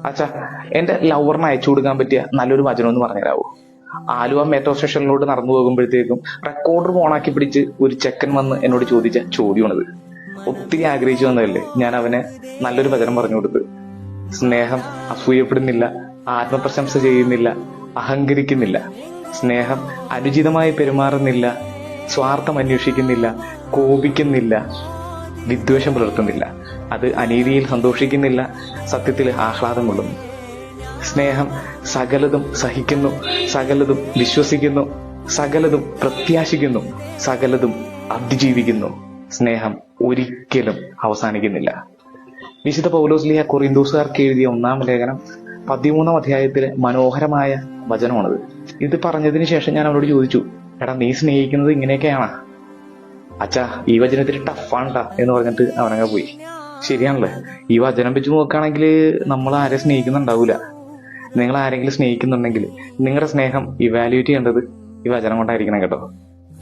അച്ഛാ, എന്റെ ലവറിന് അയച്ചു കൊടുക്കാൻ പറ്റിയ നല്ലൊരു വചനം എന്ന് പറഞ്ഞുതരാവോ? ആലുവ മെട്രോ സ്റ്റേഷനിലോട്ട് നടന്നു പോകുമ്പോഴത്തേക്കും റെക്കോർഡർ ഓണാക്കി പിടിച്ച് ഒരു ചെക്കൻ വന്ന് എന്നോട് ചോദിച്ച ചോദ്യമാണത്. ഒത്തിരി ആഗ്രഹിച്ചു വന്നതല്ലേ, ഞാൻ അവന് നല്ലൊരു വചനം പറഞ്ഞു കൊടുത്ത്. സ്നേഹം അസൂയപ്പെടുന്നില്ല, ആത്മപ്രശംസ ചെയ്യുന്നില്ല, അഹങ്കരിക്കുന്നില്ല. സ്നേഹം അനുചിതമായി പെരുമാറുന്നില്ല, സ്വാർത്ഥം അന്വേഷിക്കുന്നില്ല, കോപിക്കുന്നില്ല, വിദ്വേഷം പുലർത്തുന്നില്ല. അത് അനീതിയിൽ സന്തോഷിക്കുന്നില്ല, സത്യത്തിൽ ആഹ്ലാദം കൊള്ളുന്നു. സ്നേഹം സകലതും സഹിക്കുന്നു, സകലതും വിശ്വസിക്കുന്നു, സകലതും പ്രത്യാശിക്കുന്നു, സകലതും അതിജീവിക്കുന്നു. സ്നേഹം ഒരിക്കലും അവസാനിക്കുന്നില്ല. വിശുദ്ധ പൗലോസ്ലീഹ കൊറിന്തോസുകാർക്ക് എഴുതിയ 1-ാം ലേഖനം 13-ാം അധ്യായത്തിലെ മനോഹരമായ വചനമാണത്. ഇത് പറഞ്ഞതിന് ശേഷം ഞാൻ അവനോട് ചോദിച്ചു, എടാ നീ സ്നേഹിക്കുന്നത് ഇങ്ങനെയൊക്കെയാണാ? അച്ഛാ, ഈ വചനത്തിന് ടഫാണ്ടാ എന്ന് പറഞ്ഞിട്ട് അവനങ്ങ് പോയി. ശരിയാണല്ലേ? ഈ വചനം വെച്ച് നോക്കുകയാണെങ്കിൽ നമ്മൾ ആരെ സ്നേഹിക്കുന്നുണ്ടാവൂല. നിങ്ങൾ ആരെങ്കിലും സ്നേഹിക്കുന്നുണ്ടെങ്കിൽ നിങ്ങളുടെ സ്നേഹം ഇവാലുവേറ്റ് ചെയ്യേണ്ടത് ഈ വചനം കൊണ്ടായിരിക്കണം കേട്ടോ.